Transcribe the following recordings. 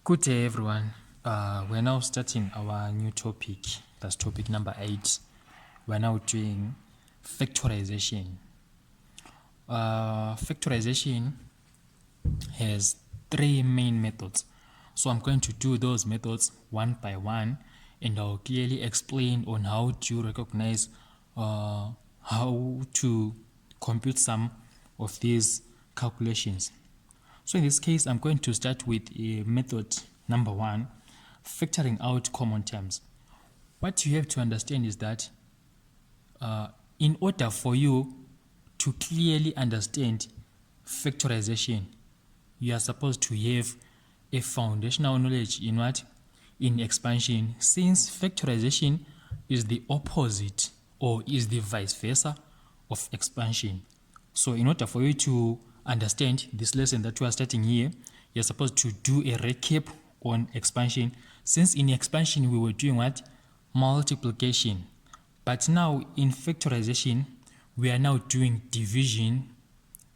Good day, everyone. We're now starting our new topic. That's topic number 8. We're now doing factorization. Factorization has 3 main methods. So I'm going to do those methods one by one, and I'll clearly explain on how to recognize how to compute some of these calculations. So in this case, I'm going to start with method number 1, factoring out common terms. What you have to understand is that in order for you to clearly understand factorization, you are supposed to have a foundational knowledge in what? In expansion, since factorization is the opposite or is the vice versa of expansion. So in order for you to understand this lesson that we are starting here, you're supposed to do a recap on expansion, since in expansion we were doing what? Multiplication. But now in factorization, we are now doing division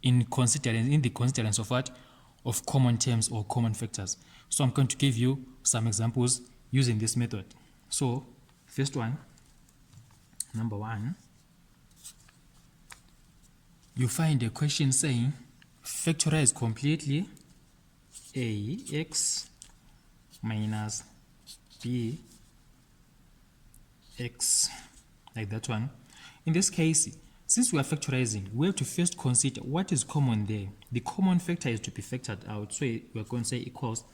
in the considerance of what? Of common terms or common factors. So I'm going to give you some examples using this method. So first one, number 1, you find a question saying factorize completely ax minus bx, like that one. In this case, since we are factorizing, we have to first consider what is common there. The common factor is to be factored out, so we're going to say equals,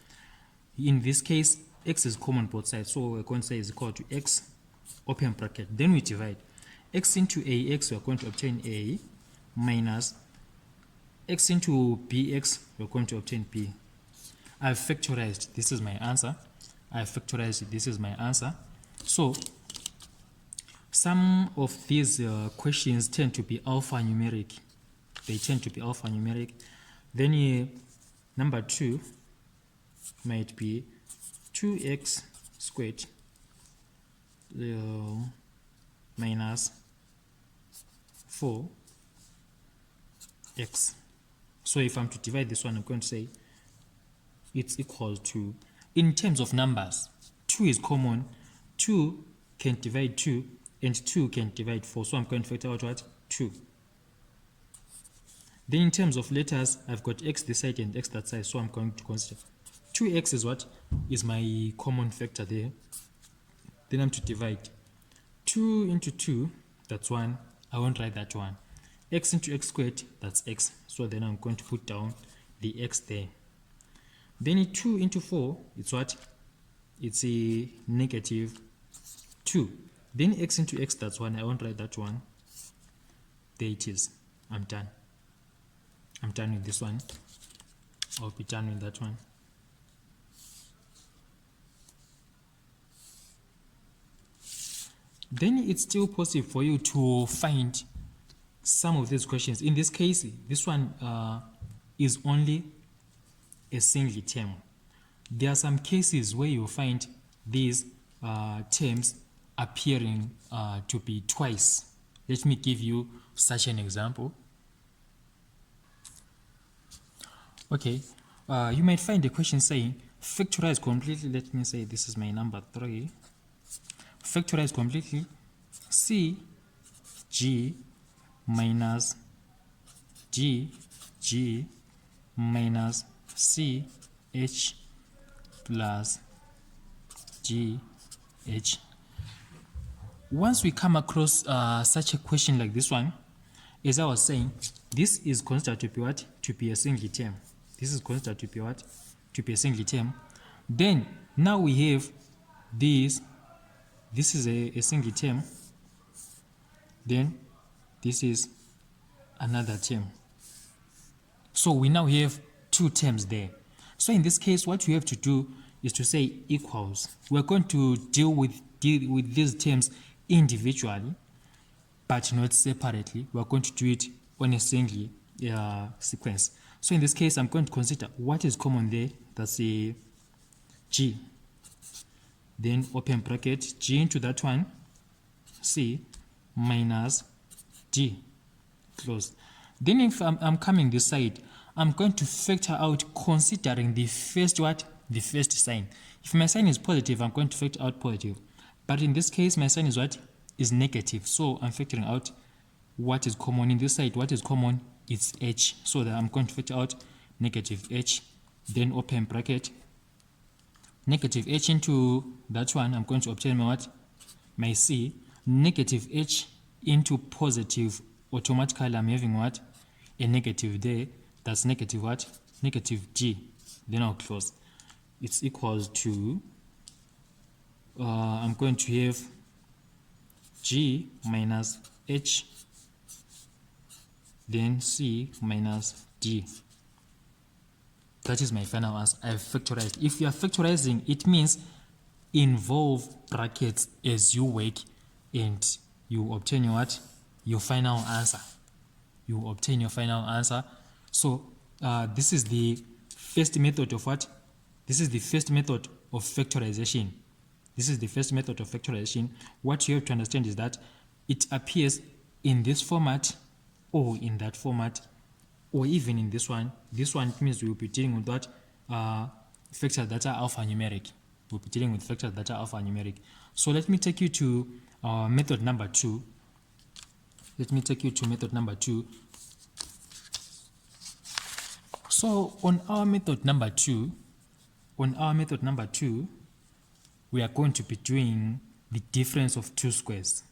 in this case x is common both sides, so we're going to say is equal to x, open bracket, then we divide x into ax, we're going to obtain a, minus x into bx, we're going to obtain b. I've factorized, this is my answer. I've factorized, this is my answer. So some of these questions tend to be alphanumeric. They tend to be alphanumeric. Then number 2 might be 2x squared minus 4x. So if I'm to divide this one, I'm going to say it's equal to, in terms of numbers, 2 is common, 2 can divide 2, and 2 can divide 4. So I'm going to factor out what? 2. Then in terms of letters, I've got x this side and x that side, so I'm going to consider 2x is what? Is my common factor there. Then I'm to divide 2 into 2, that's 1. I won't write that one. X into x squared, that's x. So then I'm going to put down the x there. Then 2 into 4, it's what? It's a negative 2. Then x into x, that's 1. I won't write that one. There it is. I'm done. I'm done with this one. I'll be done with that one. Then it's still possible for you to find some of these questions. In this case, this one is only a single term. There are some cases where you find these terms appearing to be twice. Let me give you such an example. Okay, you might find a question saying factorize completely. Let me say this is my number 3. Factorize completely c g minus g g minus c h plus g h. Once we come across such a question like this one, as I was saying, this is considered to be what? To be a single term. This is considered to be what? To be a single term. Then now we have this. This is a single term. Then this is another term. So we now have 2 terms there. So in this case, what we have to do is to say equals. We're going to deal with these terms individually, but not separately. We're going to do it on a single sequence. So in this case, I'm going to consider what is common there. That's a g. Then open bracket, g into that one, c minus d, close. Then if I'm coming this side, I'm going to factor out considering the first what? The first sign. If my sign is positive, I'm going to factor out positive. But in this case, my sign is what? Is negative. So I'm factoring out what is common in this side. What is common? It's h. So that I'm going to factor out negative h, then open bracket, negative h into that one, I'm going to obtain my what? My c. Negative h into positive, automatically I'm having what? A negative there. That's negative what? Negative g. Then I'll close. It's equals to, I'm going to have g minus h, then c minus d. That is my final answer. I have factorized. If you are factorizing, it means involve brackets as you work and you obtain your what? Your final answer. You obtain your final answer. So this is the first method of what? This is the first method of factorization. This is the first method of factorization. What you have to understand is that it appears in this format or in that format, or even in this one. This one means we will be dealing with what? Factors that are alphanumeric. We'll be dealing with factors that are alphanumeric. So let me take you to method number 2. Let me take you to method number 2. So on our method number 2, we are going to be doing the difference of two squares.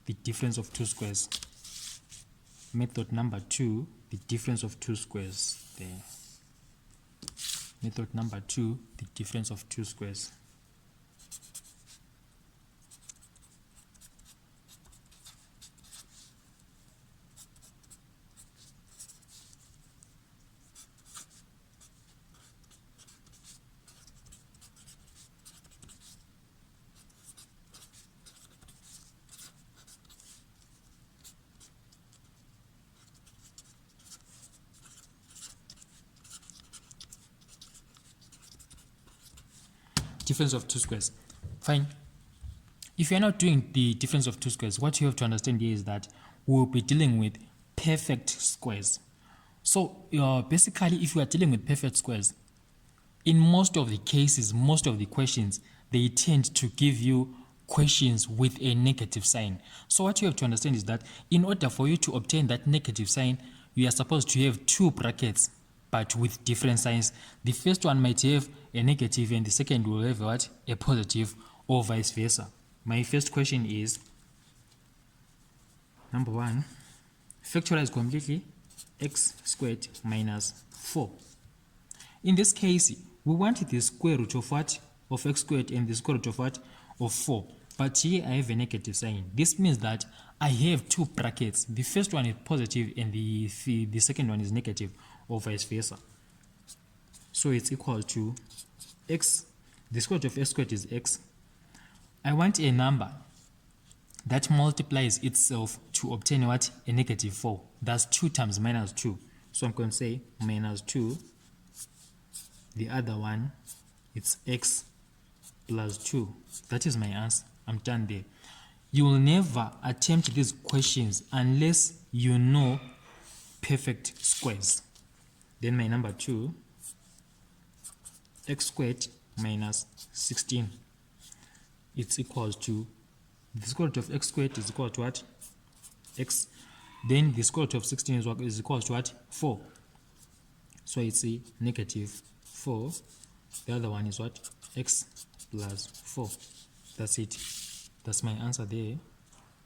The difference of two squares. Method number 2, the difference of two squares there. Method number 2, the difference of two squares. Difference of two squares. Fine. If you're not doing the difference of two squares, what you have to understand here is that we'll be dealing with perfect squares. So basically, if you are dealing with perfect squares, in most of the cases, most of the questions, they tend to give you questions with a negative sign. So what you have to understand is that in order for you to obtain that negative sign, you are supposed to have two brackets, but with different signs. The first one might have a negative and the second will have what? A positive, or vice versa. My first question is, number 1, factorize completely x squared minus 4. In this case, we want the square root of what? Of x squared and the square root of what? Of 4. But here I have a negative sign. This means that I have two brackets. The first one is positive and the second one is negative, or vice versa. So it's equal to x, the square root of x squared is x. I want a number that multiplies itself to obtain what? A negative 4. That's 2 times minus 2. So I'm going to say minus 2. The other one, it's x plus 2. That is my answer. I'm done there. You will never attempt these questions unless you know perfect squares. Then my number 2, x squared minus 16. It's equals to, the square root of x squared is equal to what? X. Then the square root of 16 is equal to what? 4. So it's a negative 4. The other one is what? X plus 4. That's it. That's my answer there.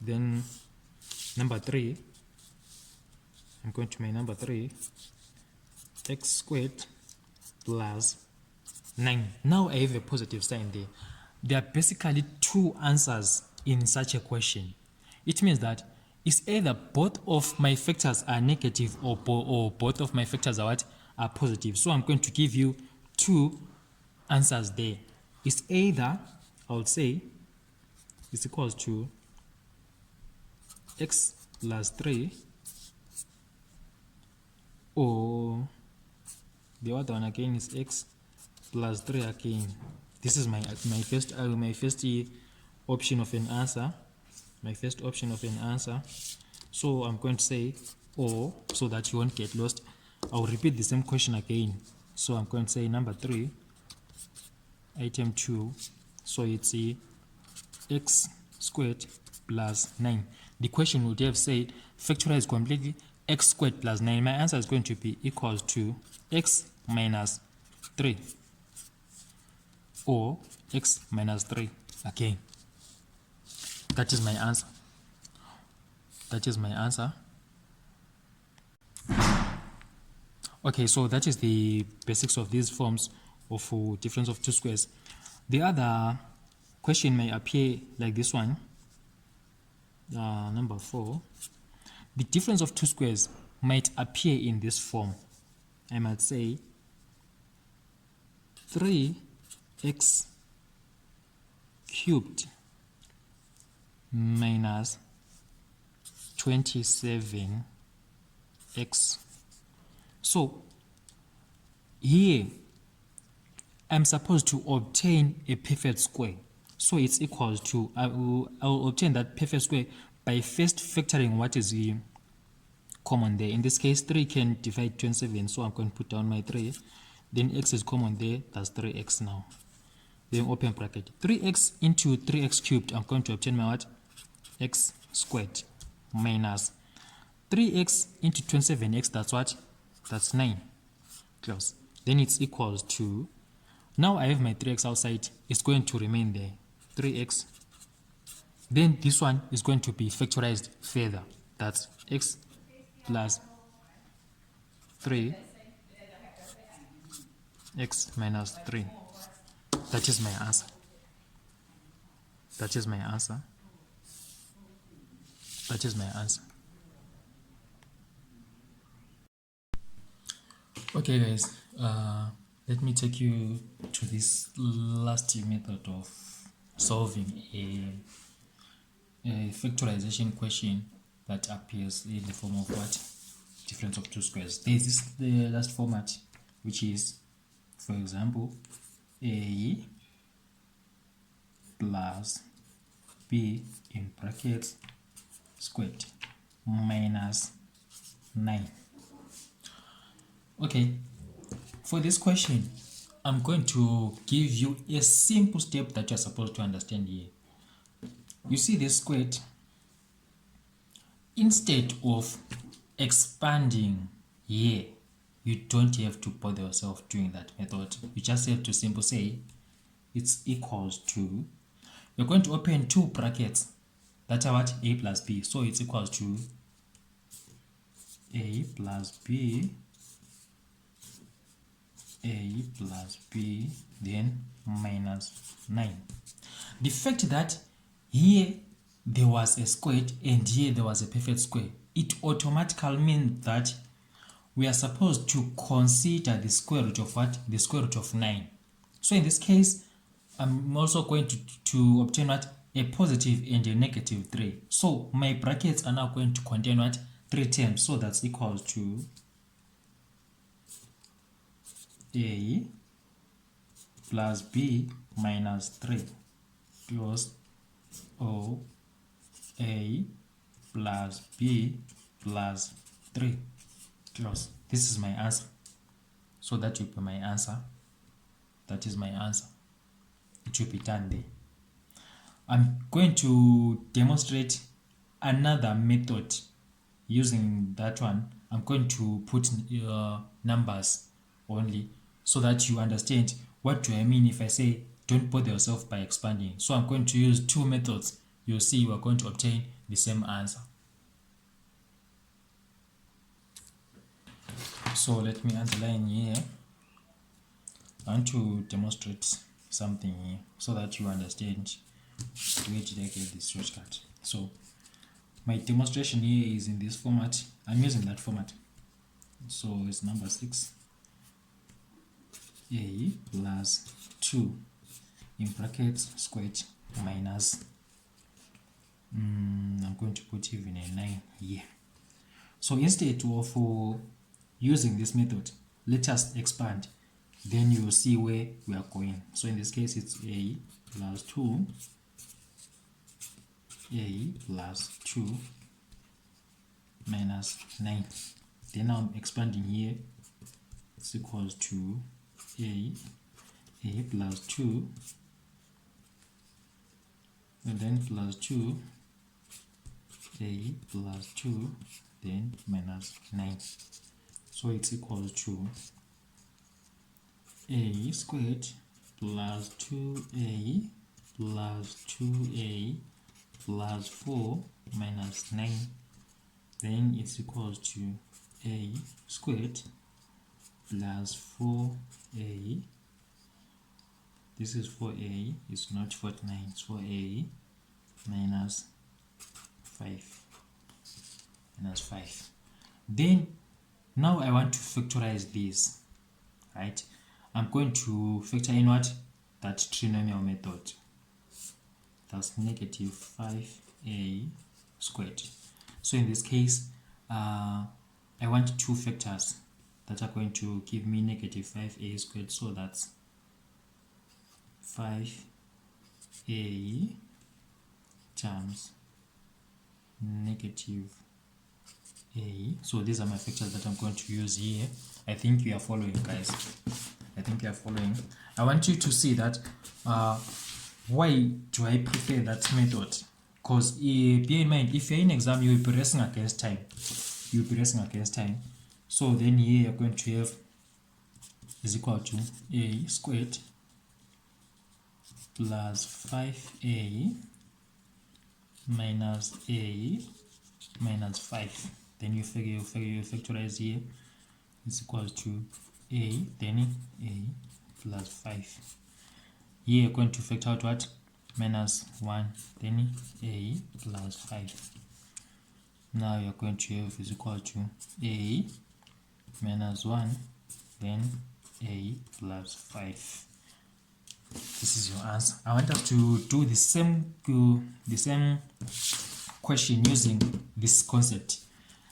Then number 3, I'm going to my number 3, x squared plus 9. Now I have a positive sign there. There are basically two answers in such a question. It means that it's either both of my factors are negative or both of my factors are what? Are positive. So I'm going to give you two answers there. It's either, I would say, it's equals to x plus 3, or the other one again is x plus 3 again. This is my first option of an answer. My first option of an answer. So I'm going to say or, so that you won't get lost. I'll repeat the same question again. So I'm going to say number 3, item 2. So it's x squared plus 9. The question would have said factorize completely x squared plus 9. My answer is going to be equals to x minus 3 or x minus 3 again. That is my answer. That is my answer. Okay, so that is the basics of these forms of difference of two squares. The other question may appear like this one, number 4. The difference of two squares might appear in this form. I might say 3x cubed minus 27x. So here I'm supposed to obtain a perfect square. So it's equals to, I will obtain that perfect square by first factoring what is common there. In this case, 3 can divide 27, so I'm going to put down my 3. Then x is common there, that's 3x now. Then open bracket. 3x into 3x cubed, I'm going to obtain my what? X squared minus 3x into 27x, that's what? That's 9. Close. Then it's equals to, now I have my 3x outside, it's going to remain there. 3x. Then this one is going to be factorized further. That's x plus 3 x minus 3. That is my answer. That is my answer. That is my answer. Okay guys, let me take you to this last method of solving a factorization question that appears in the form of what? Difference of two squares. This is the last format, which is, for example, a plus b in brackets squared minus 9. Okay, for this question, I'm going to give you a simple step that you're supposed to understand here. You see this squared? Instead of expanding here, you don't have to bother yourself doing that method. You just have to simply say it's equals to, you're going to open two brackets that are what? A plus b. So it's equals to a plus b, a plus b, then minus 9. The fact that here there was a squared and here there was a perfect square, it automatically means that we are supposed to consider the square root of what? The square root of 9. So in this case, I'm also going to obtain what? A positive and a negative 3. So my brackets are now going to contain what? 3 terms. So that's equal to a plus b minus 3 close, or a plus b plus 3 close. This is my answer. So that will be my answer. That is my answer. It will be done there. I'm going to demonstrate another method using that one. I'm going to put numbers only so that you understand what do I mean if I say don't bother yourself by expanding. So I'm going to use two methods. You'll see you are going to obtain the same answer. So let me underline here. I want to demonstrate something here so that you understand where did I get this shortcut. So my demonstration here is in this format. I'm using that format. So it's number 6. A plus 2 in brackets squared minus, I'm going to put even a 9 here. So instead of using this method, let us expand. Then you will see where we are going. So in this case, it's a plus 2, a plus 2 minus 9. then I'm expanding here. It's equals to a plus 2, and then plus 2, a plus 2, then minus 9. So it's equals to a squared plus 2a plus 2a plus 4 minus 9. Then it's equals to a squared plus 4a. This is 4a, it's not 49, it's 4a minus 5. Minus 5. Then now I want to factorize this, right? I'm going to factor in what? That trinomial method. That's negative 5a squared. So in this case, I want two factors that are going to give me negative 5a squared. So that's 5a times negative a. So these are my factors that I'm going to use here. I think you are following, guys. I think you are following. I want you to see that why do I prefer that method? Because bear in mind, if you're in exam, you will be racing against time. You will be racing against time. So then here you're going to have is equal to a squared plus 5a minus a minus 5. Then you factorize here. It's equals to a, then a plus 5. Here you're going to factor out what? Minus 1, then a plus 5. Now you're going to have is equal to a minus 1, then a plus 5. This is your answer. I want us to do the same question using this concept.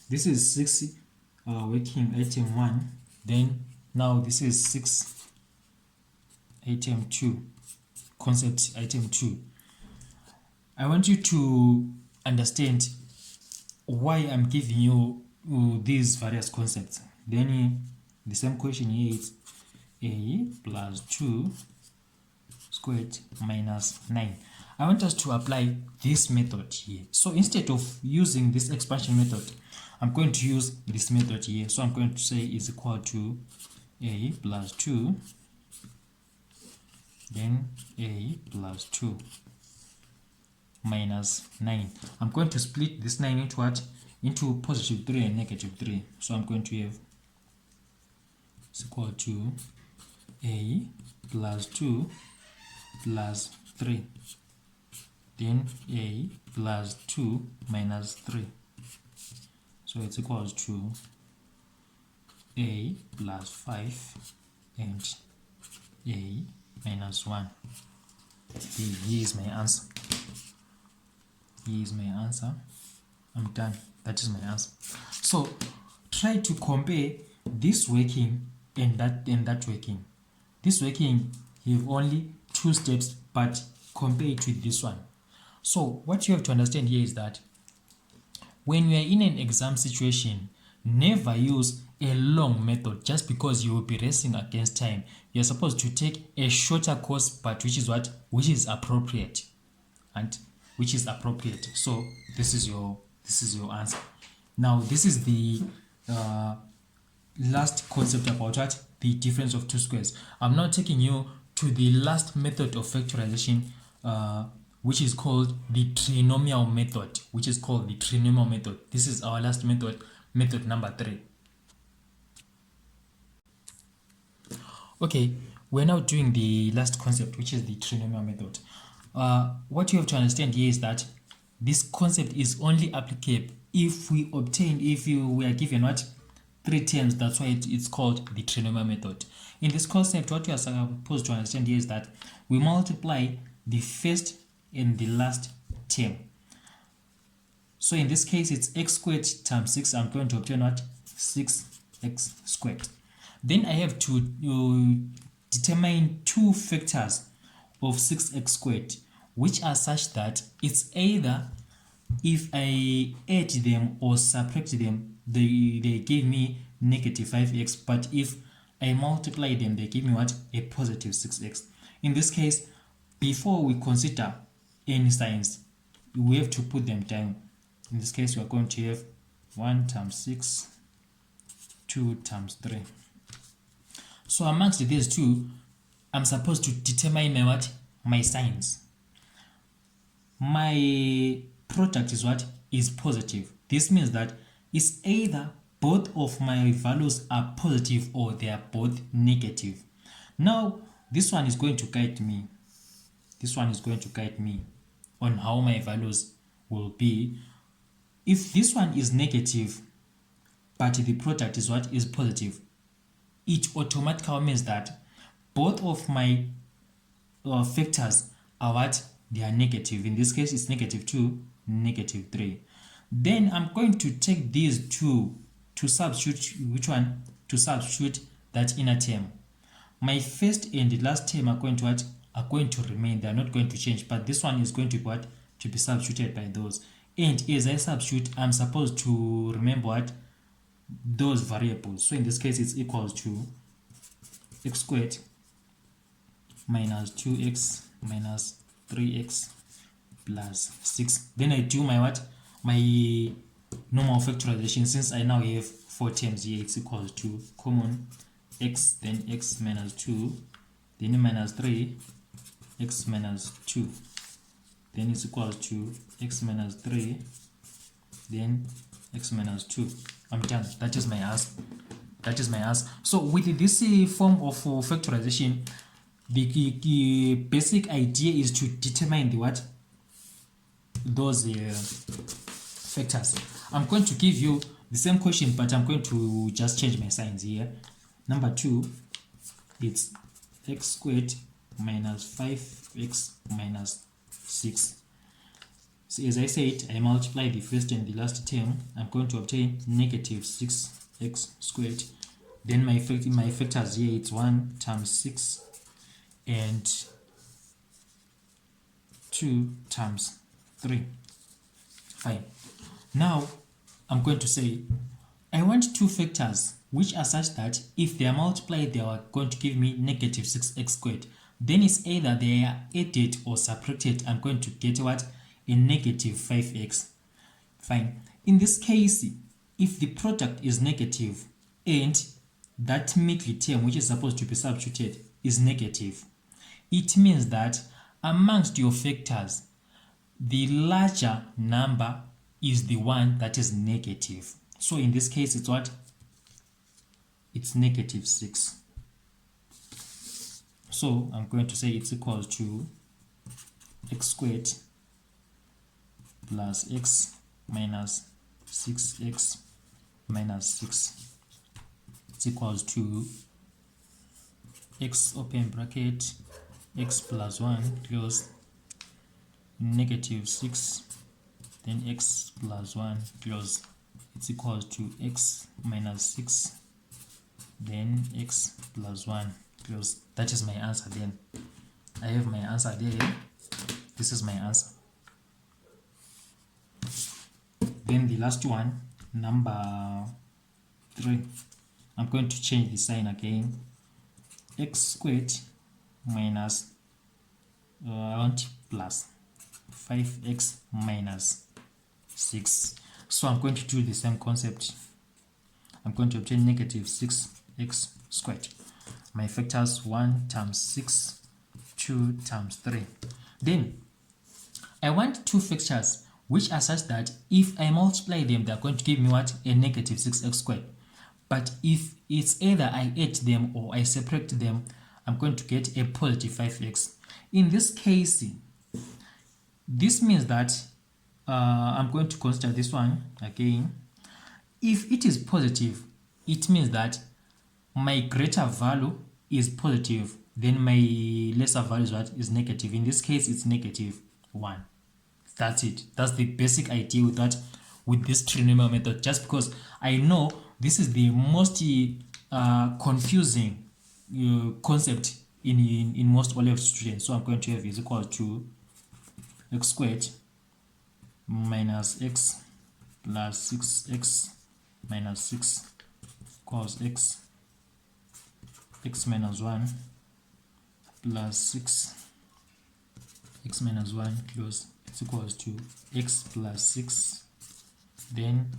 This is 6 working item 1. Then now this is 6 item 2. Concept item 2. I want you to understand why I'm giving you these various concepts. Then the same question here is a plus 2 squared minus 9. I want us to apply this method here. So instead of using this expansion method, I'm going to use this method here. So I'm going to say is equal to a plus 2, then a plus 2 minus 9. I'm going to split this 9 into what? Into positive 3 and negative 3. So I'm going to have is equal to a plus 2 plus 3, then a plus 2 minus 3. So it's equals to a plus 5 and a minus 1. Here is my answer. Here is my answer. I'm done. That is my answer. So try to compare this working and that working. This working, you have only 2 steps, but compare it with this one. So what you have to understand here is that when you are in an exam situation, never use a long method just because you will be racing against time. You're supposed to take a shorter course, but which is appropriate, and which is appropriate. So this is your answer. Now this is the last concept about what? The difference of two squares. I'm now taking you to the last method of factorization, which is called the trinomial method. This is our last method, method number 3. Okay, we're now doing the last concept, which is the trinomial method. What you have to understand here is that this concept is only applicable if we are given what? 3 terms. That's why it's called the trinomial method. In this concept, what you are supposed to understand here is that we multiply the first and the last term. So in this case, it's x squared times 6. I'm going to obtain what? 6x squared. Then I have to determine 2 factors of 6x squared, which are such that it's either if I add them or subtract them, they give me negative 5x, but if I multiply them, they give me what? A positive 6x. In this case, before we consider any signs, we have to put them down. In this case, we are going to have 1 times 6, 2 times 3. So amongst these two, I'm supposed to determine my what? My signs. My product is what? Is positive. This means that it's either both of my values are positive or they are both negative. Now, this one is going to guide me. This one is going to guide me on how my values will be. If this one is negative, but the product is what? Is positive, it automatically means that both of my factors are what? They are negative. In this case, it's negative 2, negative 3. Then I'm going to take these two to substitute, which one? To substitute that inner term. My first and the last term are going to what? Are going to remain. They are not going to change. But this one is going to be what? To be substituted by those. And as I substitute, I'm supposed to remember what? Those variables. So in this case, it's equals to x squared minus 2x minus 3x plus 6. Then I do my what? My normal factorization. Since I now have 4 terms here, it's equals to common x, then x minus 2, then minus 3, x minus 2. Then it's equals to x minus 3, then x minus 2. I'm done. That is my answer. That is my answer. So with this form of factorization, the basic idea is to determine the what? Those factors. I'm going to give you the same question, but I'm going to just change my signs here. Number 2, it's x squared minus 5x minus 6. So as I said, I multiply the first and the last term. I'm going to obtain negative 6x squared. Then my factors here, it's 1 times 6 and 2 times 3. Fine. Now, I'm going to say, I want two factors which are such that if they are multiplied, they are going to give me negative 6x squared. Then it's either they are added or subtracted. I'm going to get what? A negative 5x. Fine. In this case, if the product is negative and that middle term, which is supposed to be substituted, is negative, it means that amongst your factors, the larger number is the one that is negative. So in this case, it's what? It's negative 6. So I'm going to say it's equals to x squared plus x minus 6x minus 6. It's equals to x open bracket x plus 1 close negative 6 then x plus 1 close. It's equals to x minus 6 then x plus 1 close. That is my answer. Then I have my answer there. This is my answer. Then the last one, number 3, I'm going to change the sign again. X squared minus plus 5x minus 6. So I'm going to do the same concept. I'm going to obtain negative 6x squared. My factors 1 times 6, 2 times 3. Then I want two factors which are such that if I multiply them, they are going to give me what? A negative 6x squared. But if it's either I add them or I separate them, I'm going to get a positive 5x. In this case, this means that I'm going to consider this one again. If it is positive, it means that my greater value is positive, then my lesser value is what? Is negative. In this case, it's negative 1. That's it. That's the basic idea with that, with this trinomial method. Just because I know this is the most confusing concept in most O-level students. So I'm going to have is equal to x squared minus x plus 6x minus 6 equals x minus 1 plus 6 x minus 1 close, it's equals to x plus 6 then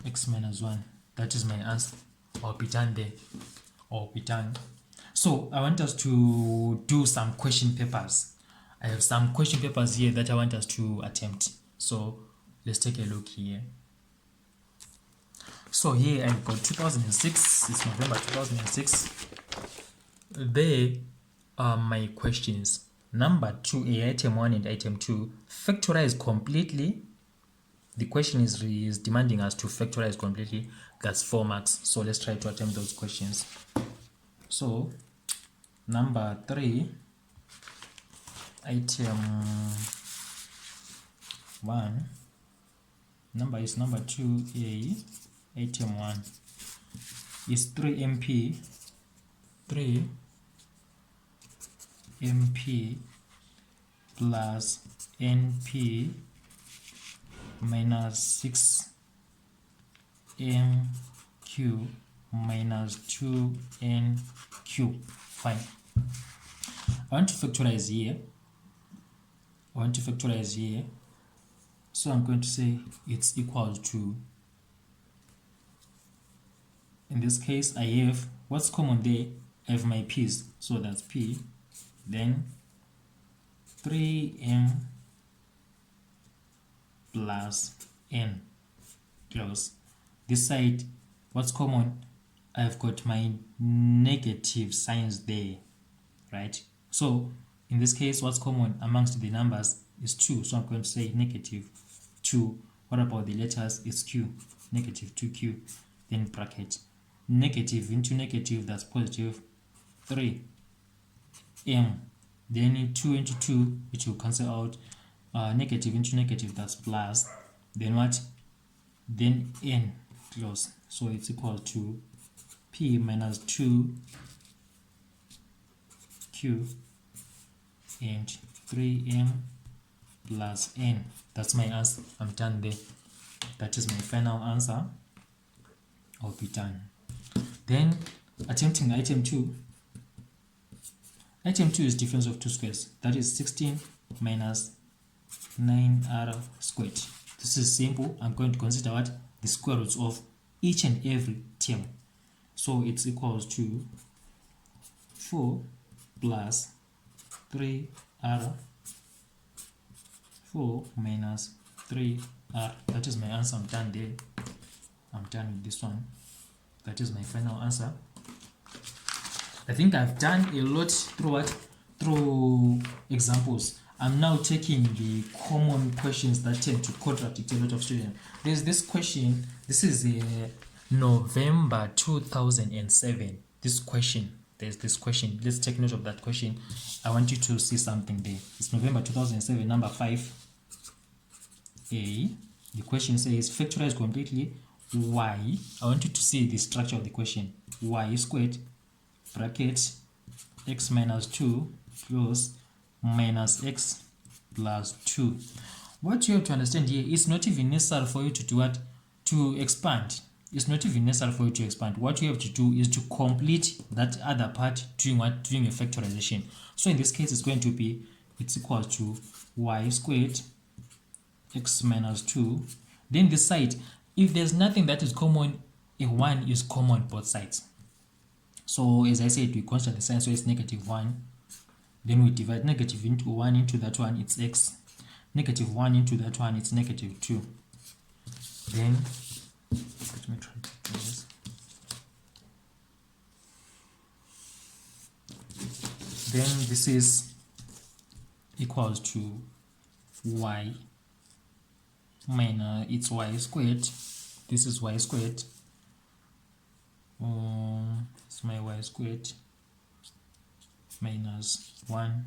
x minus 1. That is my answer. I'll be done there. I'll be done. So I want us to do some question papers. I have some question papers here that I want us to attempt. So let's take a look here. So here I've got 2006, it's November 2006. There are my questions. Number 2a, item 1 and item 2, factorize completely. The question is demanding us to factorize completely. That's 4 marks. So let's try to attempt those questions. So number 3, item 1, number 2a, item 1 is 3 MP plus NP minus 6 MQ minus 2NQ. Fine. I want to factorize here. So I'm going to say it's equal to, in this case I have, what's common there? I have my p's, so that's p, then 3m plus n close. This side, what's common? I've got my negative signs there, right? So in this case, what's common amongst the numbers is 2, so I'm going to say negative 2. What about the letters? It's q, negative 2q, then bracket, negative into negative, that's positive 3m, then 2 into 2, which will cancel out, negative into negative, that's plus, then what? Then n close, so it's equal to p minus 2q and 3m plus n. That's my answer. I'm done there. That is my final answer. I'll be done. Then attempting item 2. Item 2 is difference of two squares. That is 16 minus 9r squared. This is simple. I'm going to consider what? The square roots of each and every term. So it's equals to 4 plus 3r, 4 minus 3r. That is my answer. I'm done there. I'm done with this one. That is my final answer. I think I've done a lot through what? Through examples. I'm now taking the common questions that tend to contradict a lot of students. There's this question. This is November 2007. This question. There's this question. Let's take note of that question. I want you to see something there. It's November 2007, number 5. A. The question says factorize completely y. I want you to see the structure of the question. Y squared bracket x minus 2 plus minus x plus 2. What you have to understand here is not even necessary for you to do what? To expand. It's not even necessary for you to expand. What you have to do is to complete that other part, doing what? Doing a factorization. So in this case, it's going to be, it's equal to y squared x minus 2. Then this side, if there's nothing that is common, a 1 is common both sides. So as I said, we consider the sign, so it's negative 1. Then we divide negative into 1 into that one, it's x. Negative 1 into that one, it's negative 2. Then, let me try to do this. Then this is equals to y minus, it's y squared. This is y squared. It's my y squared minus 1.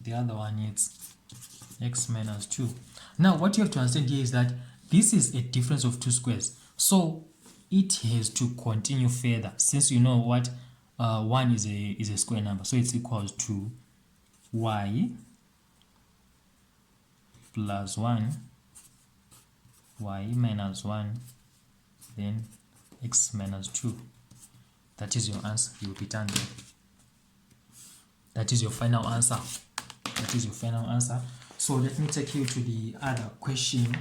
The other one is x minus 2. Now what you have to understand here is that this is a difference of two squares, so it has to continue further, since you know what 1 is a square number, so it's equals to y plus 1 y minus 1, then x minus 2. That is your answer. You will be done there. That is your final answer. That is your final answer. So let me take you to the other question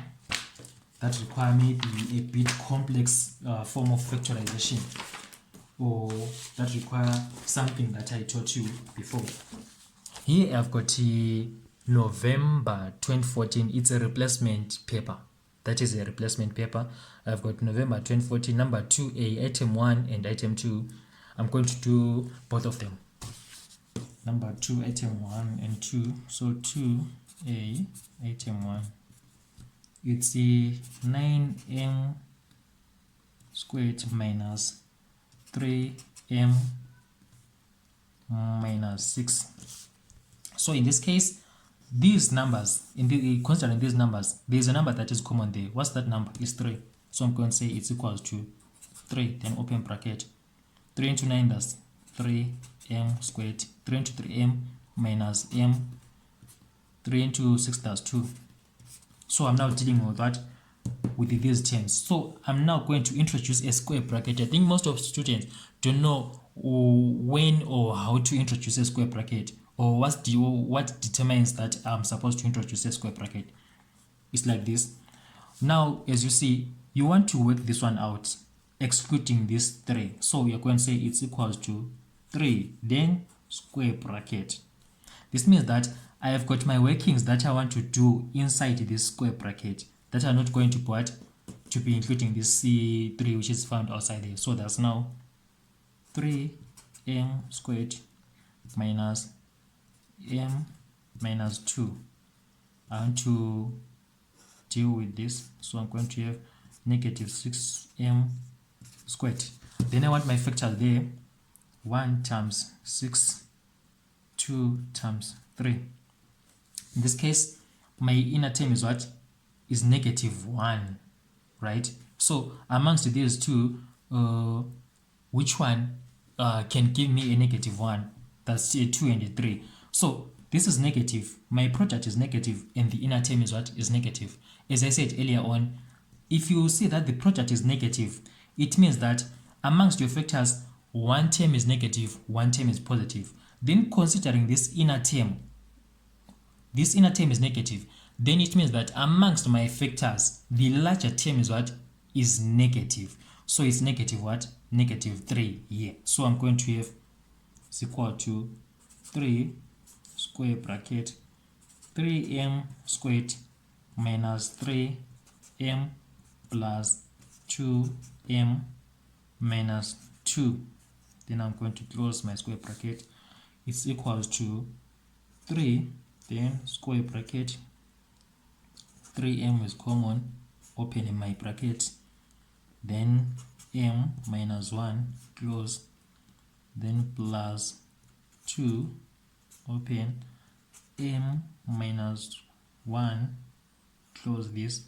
that require maybe a bit complex form of factorization, or that require something that I taught you before. Here I've got November 2014. It's a replacement paper. That is a replacement paper. I've got November 2014, number 2A, item 1 and item 2. I'm going to do both of them. Number 2, item 1 and 2. So 2A, item 1. It's the 9m squared minus 3m minus 6. So in this case, these numbers, considering these numbers, there's a number that is common there. What's that number? It's 3. So I'm going to say it's equals to 3, then open bracket. 3 into 9, that's 3m squared. 3 into 3m minus m. 3 into 6, that's 2. So I'm now dealing with that, with these terms. So I'm now going to introduce a square bracket. I think most of students don't know when or how to introduce a square bracket, or what determines that I'm supposed to introduce a square bracket. It's like this. Now, as you see, you want to work this one out, excluding this 3. So you're going to say it's equals to 3, then square bracket. This means that I have got my workings that I want to do inside this square bracket that are not going to be including this C3, which is found outside there. So that's now 3m squared minus m minus 2. I want to deal with this, so I'm going to have negative 6m squared. Then I want my factors there. 1 times 6, 2 times 3. In this case, my inner term is what? Is negative 1, right? So amongst these two, which one can give me a negative 1? That's a 2 and a 3. So this is negative. My product is negative, and the inner term is what? Is negative. As I said earlier on, if you see that the product is negative, it means that amongst your factors, one term is negative, one term is positive. Then considering this inner term is negative, then it means that amongst my factors, the larger term is what? Is negative. So it's negative what? Negative 3 here. So I'm going to have is equal to 3 square bracket 3m squared minus 3m plus 2m minus 2. Then I'm going to close my square bracket. It's equals to 3, then square bracket, 3m is common, open in my bracket, then m minus 1, close, then plus 2, open, m minus 1, close this,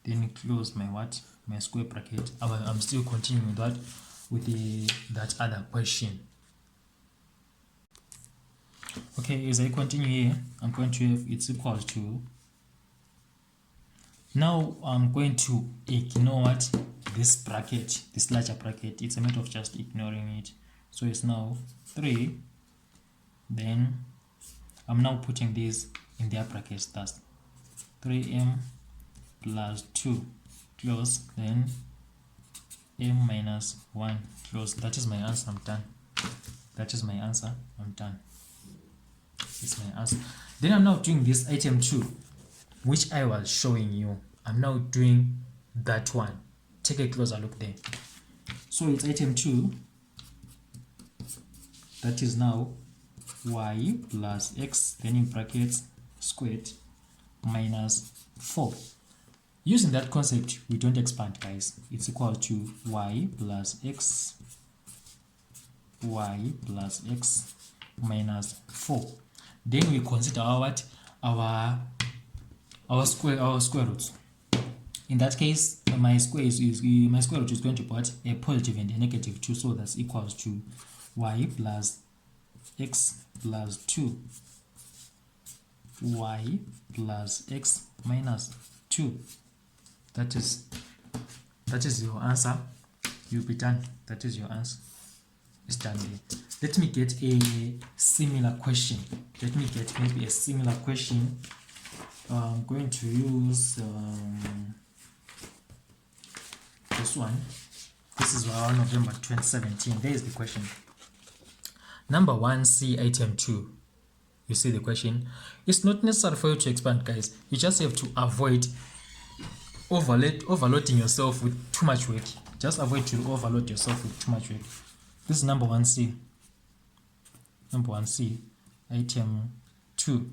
then close my what? My square bracket. I'm still continuing that with that other question. Okay, as I continue here, I'm going to have it's equals to. Now I'm going to ignore what? This bracket, this larger bracket. It's a matter of just ignoring it. So it's now 3. Then I'm now putting this in their brackets. That's 3m plus 2, close, then m minus 1, close. That is my answer. I'm done. That is my answer. I'm done. It's my answer. Then I'm now doing this item 2, which I was showing you. I'm now doing that one. Take a closer look there. So it's item 2. That is now y plus x, then in brackets squared, minus 4. Using that concept, we don't expand, guys. It's equal to y plus x minus 4. Then we consider our square roots. In that case, my square root is going to put a positive and a negative 2, so that's equals to y plus x plus 2, y plus x minus 2. That is your answer. You'll be done. That is your answer. It's done there. Let me get a similar question. Let me get maybe a similar question. I'm going to use this one. This is November 2017. There is the question. Number 1C, item 2. You see the question. It's not necessary for you to expand, guys. You just have to avoid overloading yourself with too much work. Just avoid to overload yourself with too much work. This is number 1C. Number 1C, item 2.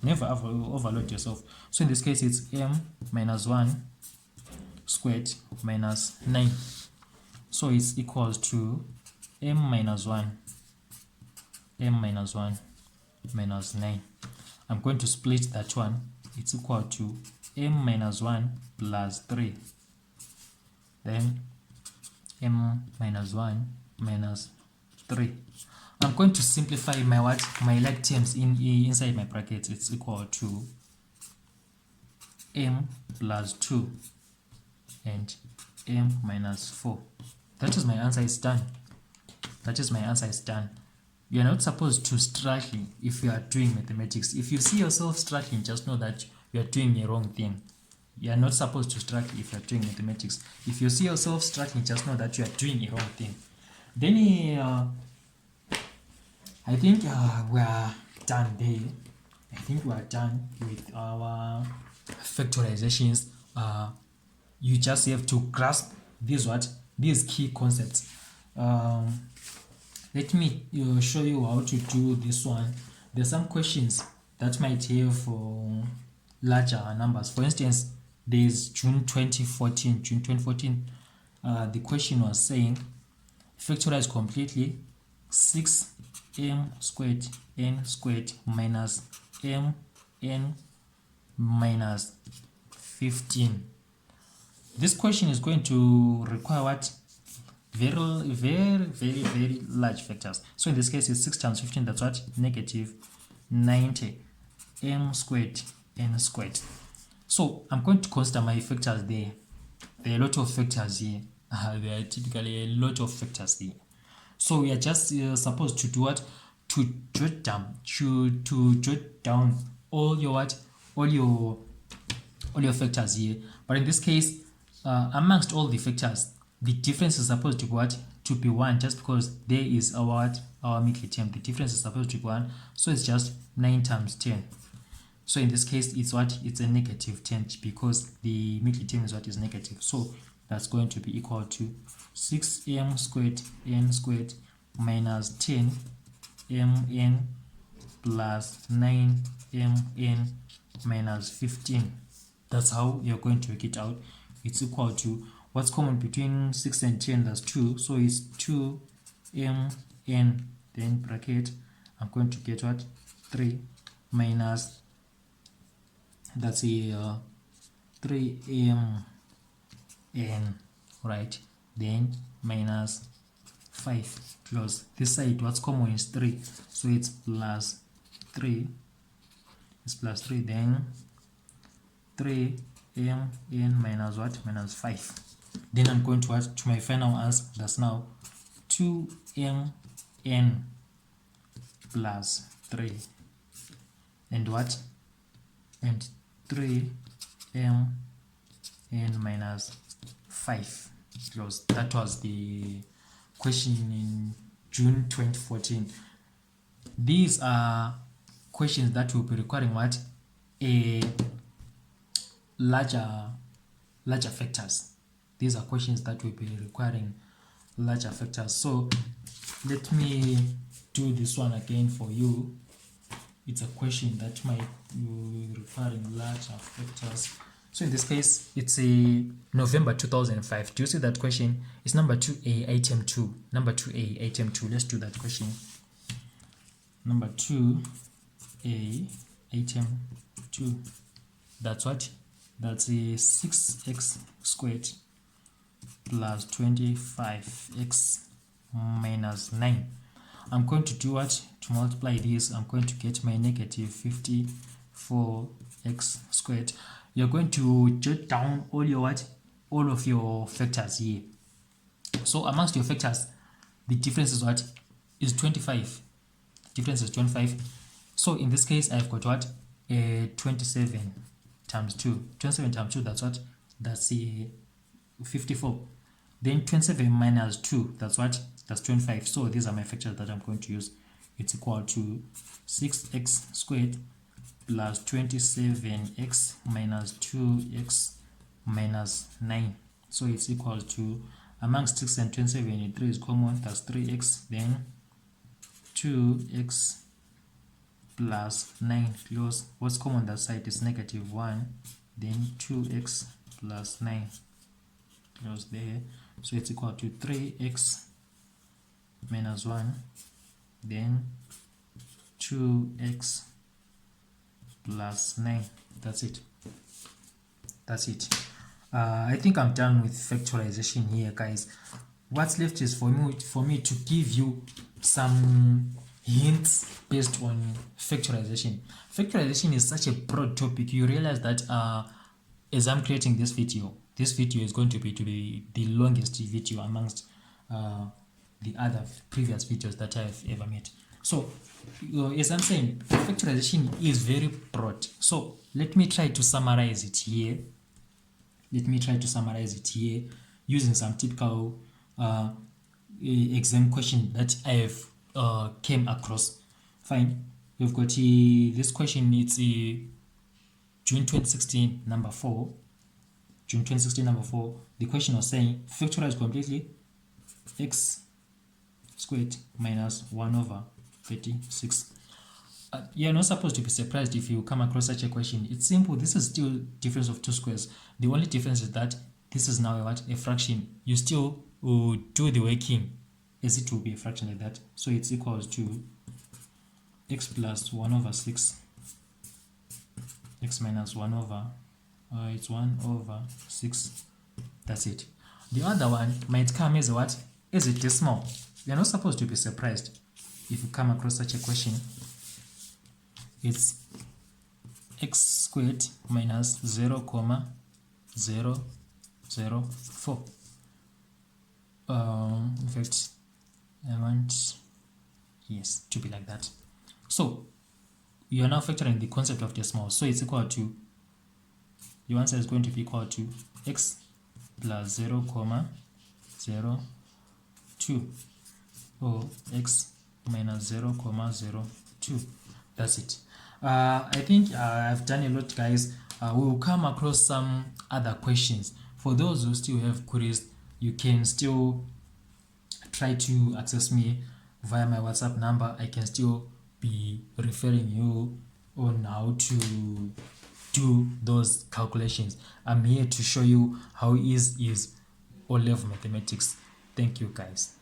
Never overload yourself. So in this case, it's m minus 1 squared minus 9. So it's equal to m minus 1 minus 9. I'm going to split that one. It's equal to m minus 1 plus 3. Then m minus 1 minus 3. I'm going to simplify my like terms inside my brackets. It's equal to m plus 2 and m minus 4. That is my answer. Is done. That is my answer. Is done. You are not supposed to struggle if you are doing mathematics. If you see yourself struggling, just know that you are doing a wrong thing. You are not supposed to struggle if you are doing mathematics. If you see yourself struggling, just know that you are doing a wrong thing. Then I think we are done there. I think we are done with our factorizations. You just have to grasp these key concepts. Let me show you how to do this one. There are some questions that might have larger numbers. For instance, there is June 2014. The question was saying, factorize completely 6m squared n squared minus mn minus 15. This question is going to require what? Very large factors. So in this case, it's 6 times 15. That's what? Negative 90 m squared n squared. So I'm going to consider my factors there. There are a lot of factors here. There are typically a lot of factors here. So we are just supposed to do what? To jot down all your factors here. But in this case, amongst all the factors, the difference is supposed to be what? To be 1, just because there is our middle term. The difference is supposed to be 1, so it's just 9 times 10. So in this case, it's what? It's a negative 10 because the middle term is what? Is negative. So that's going to be equal to 6m squared n squared minus 10 mn plus 9mn minus 15. That's how you're going to work it out. It's equal to what's common between 6 and 10, that's 2. So it's 2mn, then bracket, I'm going to get what? 3 minus, that's a 3mn, right? Then minus 5, close. This side, what's common is 3. So it's plus 3. It's plus 3, then 3mn minus what? Minus 5. Then I'm going to add to my final answer. That's now 2mn plus 3 and what? And 3mn minus 5. Close. That was the question in June 2014. These are questions that will be requiring what? A larger factors. These are questions that will be requiring larger factors. So let me do this one again for you. It's a question that might be requiring larger factors. So in this case, it's a November 2005. Do you see that question? It's number 2A, item 2. Number 2A, item 2. Let's do that question. Number 2A, item 2. That's what? That's a 6x squared plus 25x minus 9. I'm going to do what? To multiply this, I'm going to get my negative 54x squared. you're going to jot down all of your factors here. So amongst your factors, the difference is what? Is 25. The difference is 25. So in this case, I've got what? 27 times 2. 27 times 2, that's what? That's 54. Then 27 minus 2, that's what? That's 25. So these are my factors that I'm going to use. It's equal to 6x squared plus 27x minus 2x minus 9. So it's equal to, amongst 6 and 27, 3 is common, that's 3x, then 2x plus 9 close. What's common on that side is negative 1, then 2x plus 9 close there. So it's equal to 3x minus 1, then 2x plus 9. That's it. That's it. I think I'm done with factorization here, guys. What's left is for me to give you some hints based on factorization. Factorization is such a broad topic. You realize that as I'm creating this video is going to be the longest video amongst the other previous videos that I've ever made. So as I'm saying, factorization is very broad. So let me try to summarize it here. Using some typical exam question that I have came across. Fine. We've got this question. It's June 2016 number 4. June 2016 number 4. The question was saying factorize completely x squared minus 1 over 36. You're not supposed to be surprised if you come across such a question. It's simple. This is still difference of two squares. The only difference is that this is now a fraction. You still do the working as it will be a fraction like that. So it's equals to x plus 1 over 6, x minus 1 over, it's 1 over 6. That's it. The other one might come as what? As a decimal. You're not supposed to be surprised if you come across such a question. It's x squared minus 0,004. In fact, I want, yes, to be like that. So you are now factoring the concept of decimal. So it's equal to, your answer is going to be equal to x plus 0,02 or x minus 0,02. That's it. I think I've done a lot, guys. We will come across some other questions. For those who still have queries, you can still try to access me via my WhatsApp number. I can still be referring you on how to do those calculations. I'm here to show you how easy is O-level mathematics. Thank you, guys.